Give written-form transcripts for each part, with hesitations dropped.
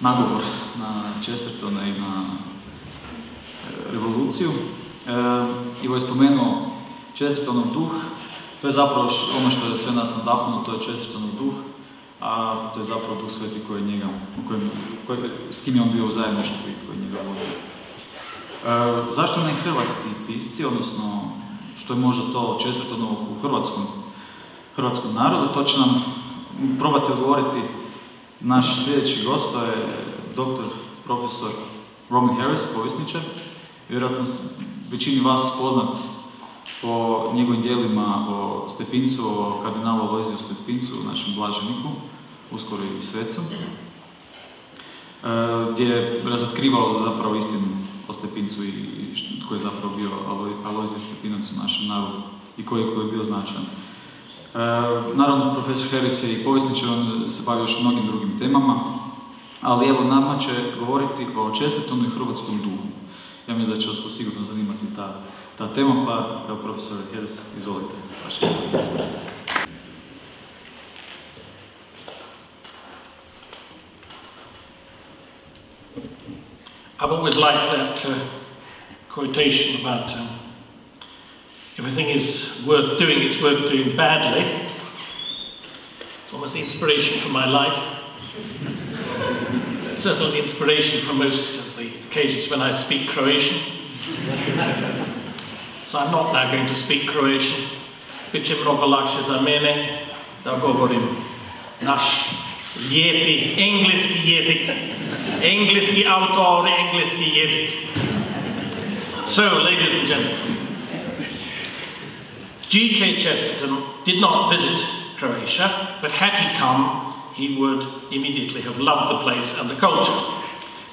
nagovor na Chestertona i na revoluciju. Ivo je spomenuo Chestertonov duh, to je zapravo ono što je sve nas nadahnulo, to je Chestertonov duh, a to je zapravo Duh Sveti koji je njega, s kim je on bio u zajedništvu i koji je njega vodio. Zašto ne hrvatski pisci, odnosno što je možda to Chestertonovo u hrvatskom narodu, to će nam probati odgovoriti naš sljedeći gost, to je doktor, profesor Robbin, povjesničar. Vjerojatno većini vas poznat po njegovim djelima o Stepincu, o kardinalu Alojziju Stepincu, našem blaženiku, uskoro i svecu, gdje je razotkrivao zapravo istinu o Stepincu i koji je zapravo bio Alojzij Stepinac u našem narodu i koji je bio značajan. Naravno, profesor Harris je i povjesničar, on se bavi još mnogim drugim temama, ali evo nama će govoriti o Chestertonu i hrvatskom duhu. Ja mislim da će vas to sigurno zanimati ta tema, pa kao profesor Harris, izvolite. I've always liked that quotation about everything is worth doing, it's worth doing badly. It's almost the inspiration for my life. Certainly the inspiration for most of the occasions when I speak Croatian. So I'm not now going to speak Croatian. Biće mnogo lakše za mene da govorim naš lijepi engleski jezik. Engleski autor, engleski jezik. So, ladies and gentlemen, G.K. Chesterton did not visit Croatia, but had he come, he would immediately have loved the place and the culture.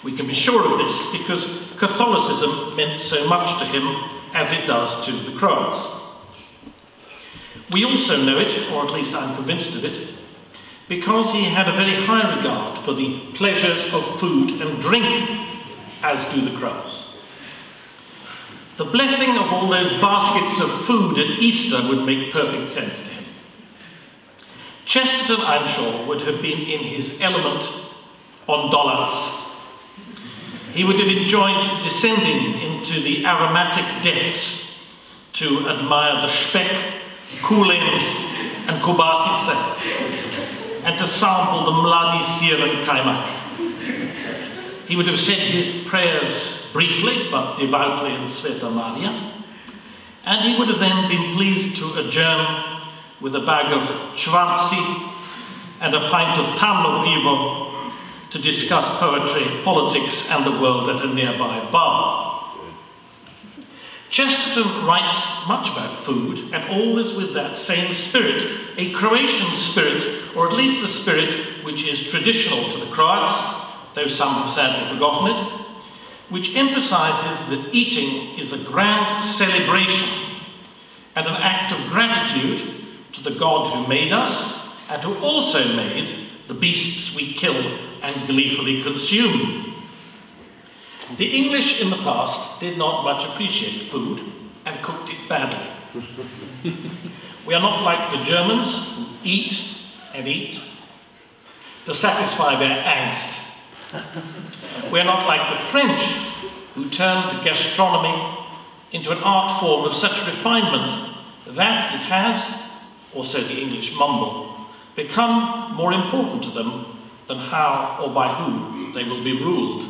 We can be sure of this because Catholicism meant so much to him as it does to the Croats. We also know it, or at least I'm convinced of it, because he had a very high regard for the pleasures of food and drink, as do the Croats. The blessing of all those baskets of food at Easter would make perfect sense to him. Chesterton, I'm sure, would have been in his element on Dolats. He would have enjoyed descending into the aromatic depths to admire the speck, kulen, and kobasice, and to sample the mladi sir and kaimak. He would have said his prayers briefly, but devoutly in Sveta Maria, and he would have then been pleased to adjourn with a bag of čvarci and a pint of tamno pivo to discuss poetry, politics, and the world at a nearby bar. Chesterton writes much about food, and always with that same spirit, a Croatian spirit, or at least the spirit which is traditional to the Croats, though some have sadly forgotten it, which emphasizes that eating is a grand celebration and an act of gratitude to the God who made us and who also made the beasts we kill and gleefully consume. The English in the past did not much appreciate food and cooked it badly. We are not like the Germans who eat and eat to satisfy their angst. We are not like the French who turned gastronomy into an art form of such refinement that it has, or so the English mumble, become more important to them than how or by who they will be ruled.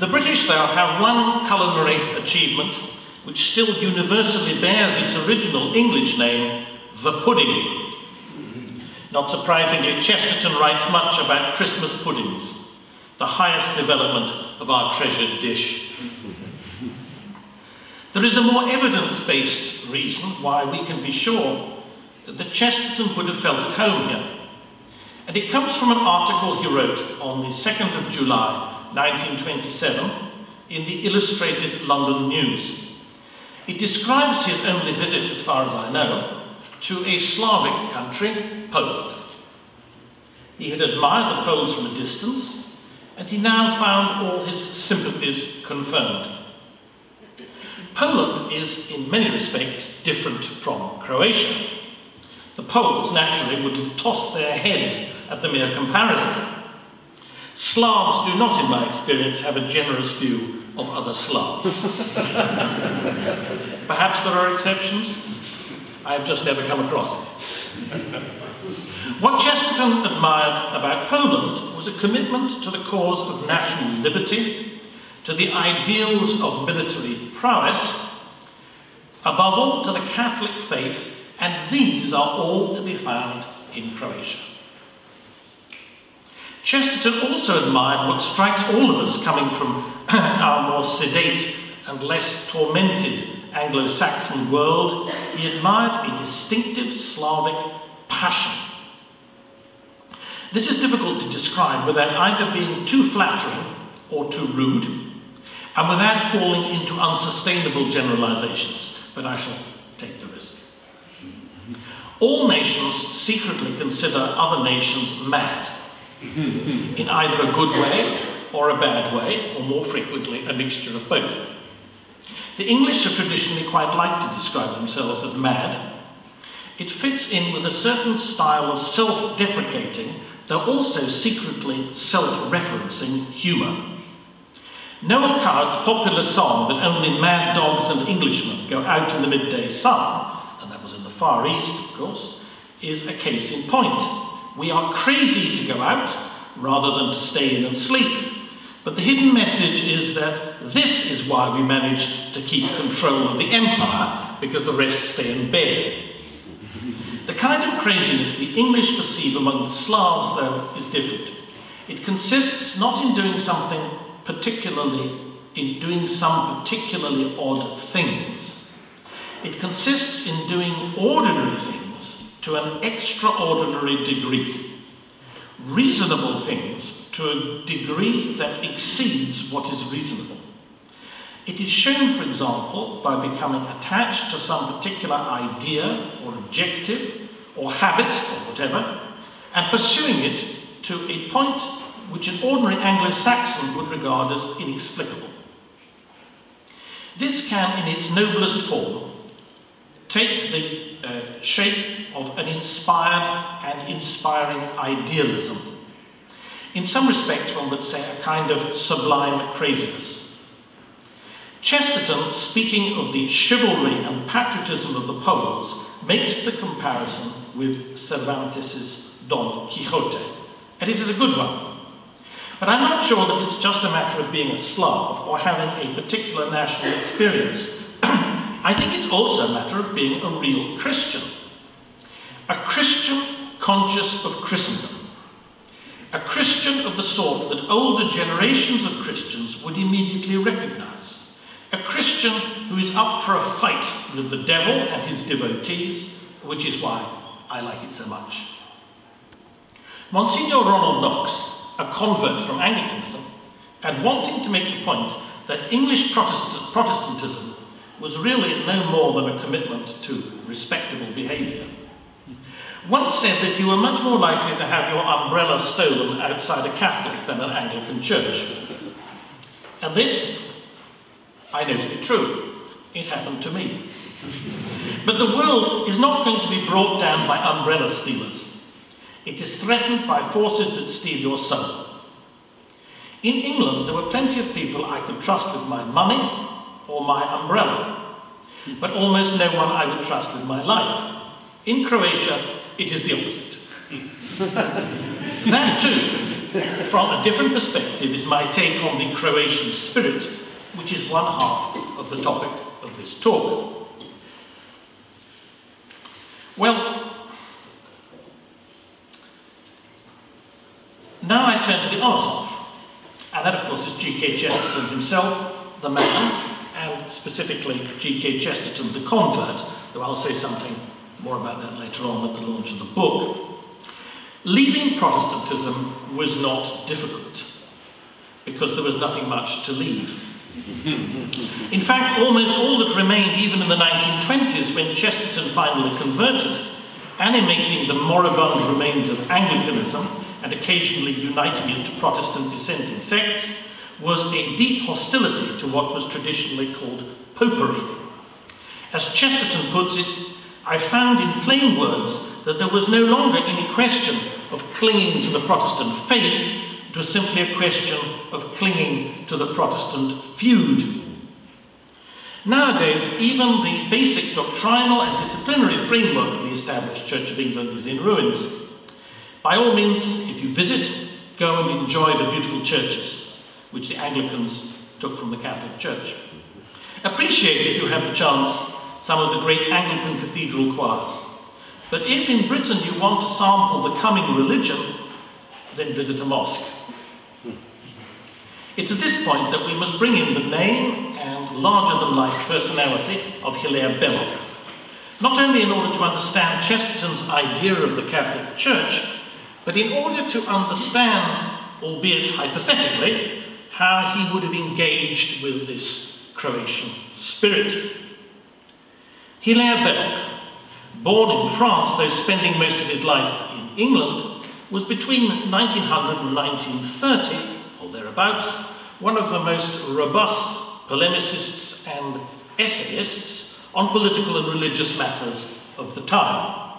The British, though, have one culinary achievement which still universally bears its original English name, the pudding. Not surprisingly, Chesterton writes much about Christmas puddings, the highest development of our treasured dish. There is a more evidence-based reason why we can be sure that Chesterton would have felt at home here. And it comes from an article he wrote on the 2nd of July, 1927, in the Illustrated London News. It describes his only visit, as far as I know, to a Slavic country, Poland. He had admired the Poles from a distance, and he now found all his sympathies confirmed. Poland is, in many respects, different from Croatia. The Poles, naturally, would toss their heads at the mere comparison. Slavs do not, in my experience, have a generous view of other Slavs. Perhaps there are exceptions. I have just never come across it. What Chesterton admired about Poland was a commitment to the cause of national liberty, to the ideals of military prowess, above all to the Catholic faith, and these are all to be found in Croatia. Chesterton also admired what strikes all of us coming from our more sedate and less tormented Anglo-Saxon world. He admired a distinctive Slavic passion. This is difficult to describe without either being too flattering or too rude, and without falling into unsustainable generalizations, but I shall take the risk. All nations secretly consider other nations mad, in either a good way or a bad way, or more frequently a mixture of both. The English have traditionally quite liked to describe themselves as mad. It fits in with a certain style of self-deprecating, though also secretly self-referencing humour. Noel Coward's popular song that only mad dogs and Englishmen go out in the midday sun, and that was in the Far East, of course, is a case in point. We are crazy to go out rather than to stay in and sleep. But the hidden message is that this is why we manage to keep control of the empire, because the rest stay in bed. The kind of craziness the English perceive among the Slavs, though, is different. It consists not in doing some particularly odd things. It consists in doing ordinary things to an extraordinary degree, reasonable things to a degree that exceeds what is reasonable. It is shown, for example, by becoming attached to some particular idea or objective or habit or whatever, and pursuing it to a point which an ordinary Anglo-Saxon would regard as inexplicable. This can, in its noblest form, take the shape of an inspired and inspiring idealism. In some respects, one would say a kind of sublime craziness. Chesterton, speaking of the chivalry and patriotism of the Poles, makes the comparison with Cervantes's Don Quixote, and it is a good one. But I'm not sure that it's just a matter of being a Slav or having a particular national experience. I think it's also a matter of being a real Christian. A Christian conscious of Christendom. A Christian of the sort that older generations of Christians would immediately recognize. A Christian who is up for a fight with the devil and his devotees, which is why I like it so much. Monsignor Ronald Knox, a convert from Anglicanism, and wanting to make the point that English Protestantism was really no more than a commitment to respectable behaviour, once said that you were much more likely to have your umbrella stolen outside a Catholic than an Anglican church. And this, I know to be true. It happened to me. But the world is not going to be brought down by umbrella stealers. It is threatened by forces that steal your soul. In England, there were plenty of people I could trust with my money or my umbrella, but almost no one I would trust with my life. In Croatia, it is the opposite. That too, from a different perspective, is my take on the Croatian spirit, which is one half of the topic of this talk. Well, now I turn to the other half, and that of course is G.K. Chesterton himself, the man, and specifically G.K. Chesterton, the convert, though I'll say something more about that later on at the launch of the book. Leaving Protestantism was not difficult, because there was nothing much to leave. In fact, almost all that remained even in the 1920s, when Chesterton finally converted, animating the moribund remains of Anglicanism and occasionally uniting it to Protestant dissenting sects, was a deep hostility to what was traditionally called popery. As Chesterton puts it, I found in plain words that there was no longer any question of clinging to the Protestant faith. It It was simply a question of clinging to the Protestant feud. Nowadays, even the basic doctrinal and disciplinary framework of the established Church of England is in ruins. By all means, if you visit, go and enjoy the beautiful churches, which the Anglicans took from the Catholic Church. Appreciate, if you have the chance, some of the great Anglican cathedral choirs. But if in Britain you want to sample the coming religion, then visit a mosque. It's at this point that we must bring in the name and larger-than-life personality of Hilaire Belloc, not only in order to understand Chesterton's idea of the Catholic Church, but in order to understand, albeit hypothetically, how he would have engaged with this Croatian spirit. Hilaire Belloc, born in France, though spending most of his life in England, was between 1900 and 1930, or thereabouts, one of the most robust polemicists and essayists on political and religious matters of the time.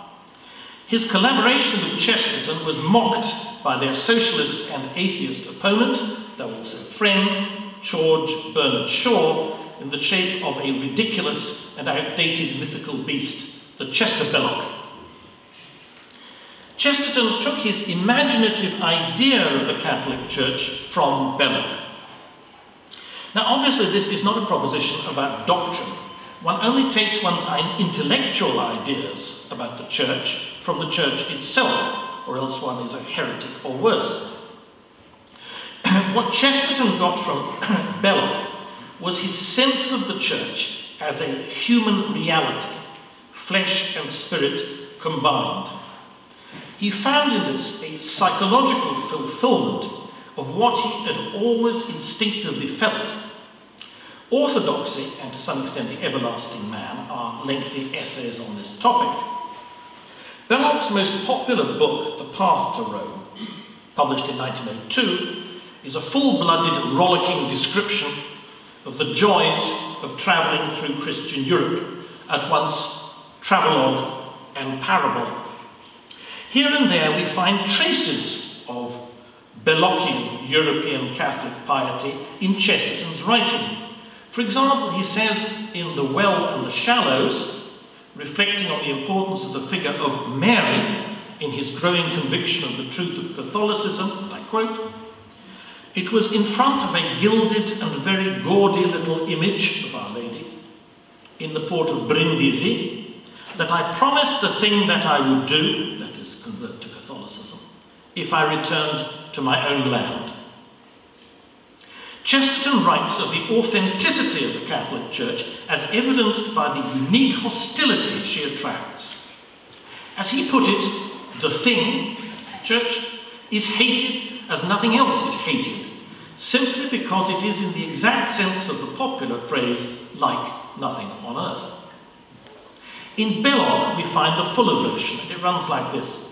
His collaboration with Chesterton was mocked by their socialist and atheist opponent, though also friend, George Bernard Shaw, in the shape of a ridiculous and outdated mythical beast, the Chester Belloc. Chesterton took his imaginative idea of the Catholic Church from Belloc. Now, obviously, this is not a proposition about doctrine. One only takes one's intellectual ideas about the Church from the Church itself, or else one is a heretic or worse. What Chesterton got from Belloc was his sense of the Church as a human reality, flesh and spirit combined. He found in this a psychological fulfillment of what he had always instinctively felt. Orthodoxy, and to some extent The Everlasting Man, are lengthy essays on this topic. Belloc's most popular book, The Path to Rome, published in 1902, is a full-blooded, rollicking description of the joys of travelling through Christian Europe, at once travelogue and parable. Here and there we find traces of Bellocian European Catholic piety in Chesterton's writing. For example, he says in The Well and the Shallows, reflecting on the importance of the figure of Mary in his growing conviction of the truth of Catholicism, and I quote, "It was in front of a gilded and very gaudy little image of Our Lady in the port of Brindisi that I promised the thing that I would do," that is, convert to Catholicism, "if I returned to my own land." Chesterton writes of the authenticity of the Catholic Church as evidenced by the unique hostility she attracts. As he put it, the thing, the Church, is hated as nothing else is hated, simply because it is in the exact sense of the popular phrase, like nothing on earth. In Belloc, we find the fuller version, and it runs like this.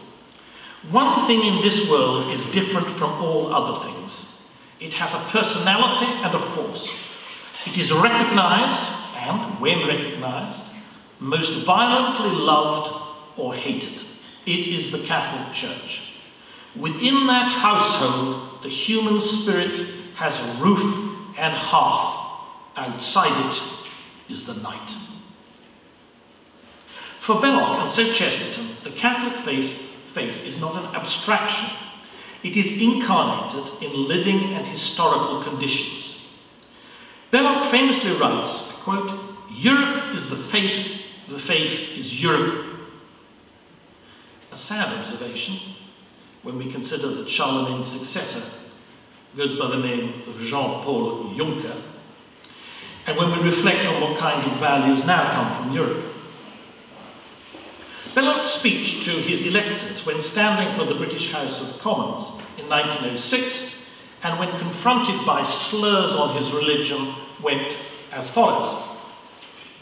"One thing in this world is different from all other things. It has a personality and a force. It is recognized, and, when recognized, most violently loved or hated. It is the Catholic Church. Within that household, the human spirit has a roof and hearth. Outside it is the night." For Belloc, and so Chesterton, the Catholic faith is not an abstraction. It is incarnated in living and historical conditions. Belloc famously writes, quote, "Europe is the faith is Europe." A sad observation when we consider that Charlemagne's successor goes by the name of Jean-Paul Juncker, and when we reflect on what kind of values now come from Europe. Belloc's speech to his electors when standing for the British House of Commons in 1906, and when confronted by slurs on his religion, went as follows.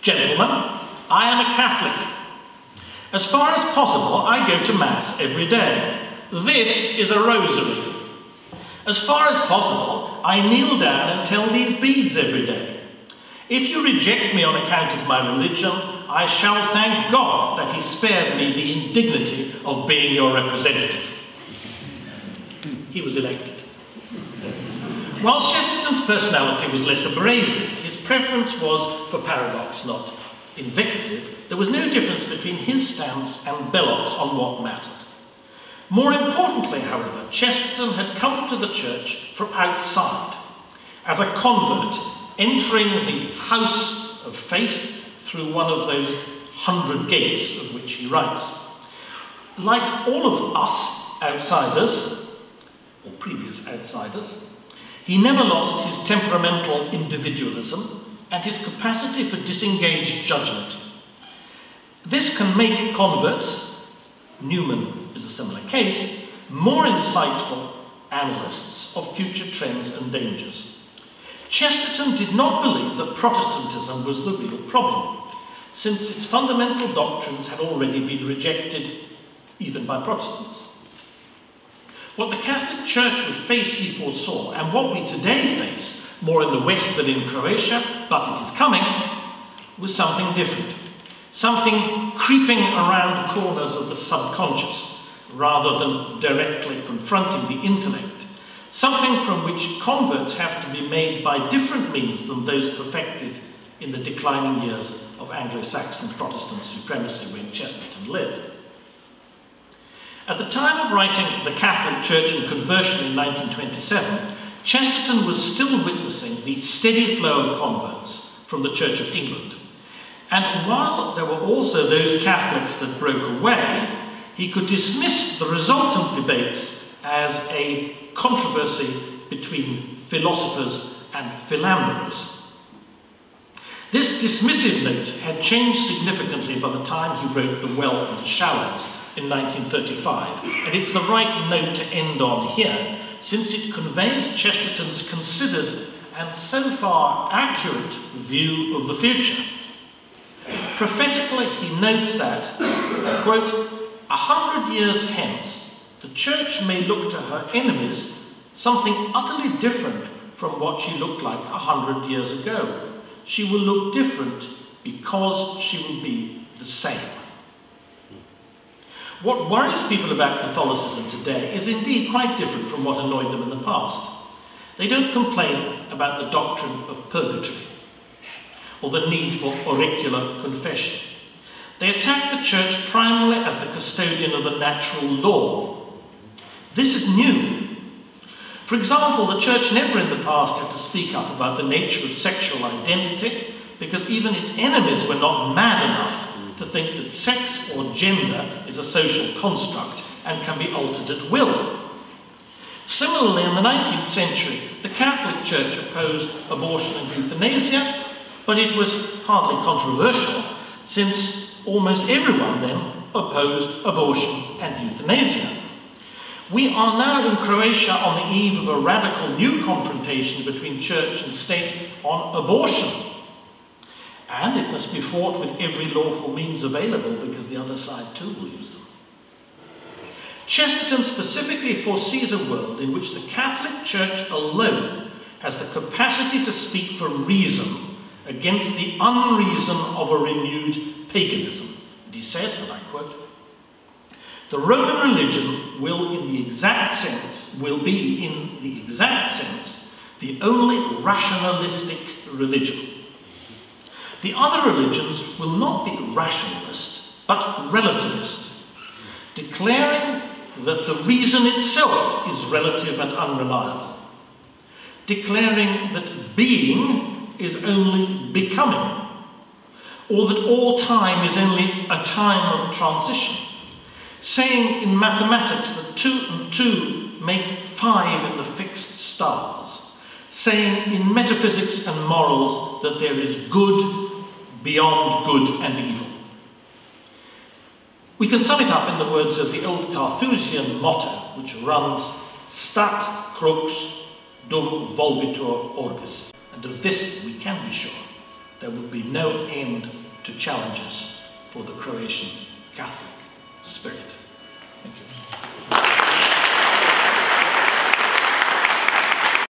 "Gentlemen, I am a Catholic. As far as possible, I go to Mass every day. This is a rosary. As far as possible, I kneel down and tell these beads every day. If you reject me on account of my religion, I shall thank God that he spared me the indignity of being your representative." He was elected. While Chesterton's personality was less abrasive, his preference was for paradox, not invective. There was no difference between his stance and Belloc's on what mattered. More importantly, however, Chesterton had come to the church from outside, as a convert entering the house of faith through one of those 100 gates of which he writes. Like all of us outsiders, or previous outsiders, he never lost his temperamental individualism and his capacity for disengaged judgment. This can make converts, Newman is a similar case, more insightful analysts of future trends and dangers. Chesterton did not believe that Protestantism was the real problem, since its fundamental doctrines had already been rejected even by Protestants. What the Catholic Church would face, he foresaw, and what we today face, more in the West than in Croatia, but it is coming, was something different. Something creeping around corners of the subconscious, rather than directly confronting the intellect. Something from which converts have to be made by different means than those perfected in the declining years of Anglo-Saxon Protestant supremacy when Chesterton lived. At the time of writing The Catholic Church and Conversion in 1927, Chesterton was still witnessing the steady flow of converts from the Church of England. And while there were also those Catholics that broke away, he could dismiss the resultant debates as a controversy between philosophers and philanderers. This dismissive note had changed significantly by the time he wrote The Well and the Shallows in 1935, and it's the right note to end on here, since it conveys Chesterton's considered and so far accurate view of the future. Prophetically, he notes that, quote, 100 years hence, the Church may look to her enemies something utterly different from what she looked like 100 years ago. She will look different because she will be the same. What worries people about Catholicism today is indeed quite different from what annoyed them in the past. They don't complain about the doctrine of purgatory or the need for auricular confession. They attack the Church primarily as the custodian of the natural law. This is new. For example, the Church never in the past had to speak up about the nature of sexual identity because even its enemies were not mad enough to think that sex or gender is a social construct and can be altered at will. Similarly, in the 19th century, the Catholic Church opposed abortion and euthanasia, but it was hardly controversial, since almost everyone then opposed abortion and euthanasia. We are now in Croatia on the eve of a radical new confrontation between church and state on abortion. And it must be fought with every lawful means available because the other side too will use them. Chesterton specifically foresees a world in which the Catholic Church alone has the capacity to speak for reason against the unreason of a renewed paganism. And he says, and I quote, "The Roman religion will be in the exact sense, the only rationalistic religion. The other religions will not be rationalist, but relativist, declaring that the reason itself is relative and unreliable, declaring that being is only becoming, or that all time is only a time of transition, saying in mathematics that 2 and 2 make 5 in the fixed stars, saying in metaphysics and morals that there is good beyond good and evil." We can sum it up in the words of the old Carthusian motto, which runs, "Stat crux dum volvitur orbis." And of this we can be sure, there will be no end to challenges for the Croatian Catholic spirit. Thank you.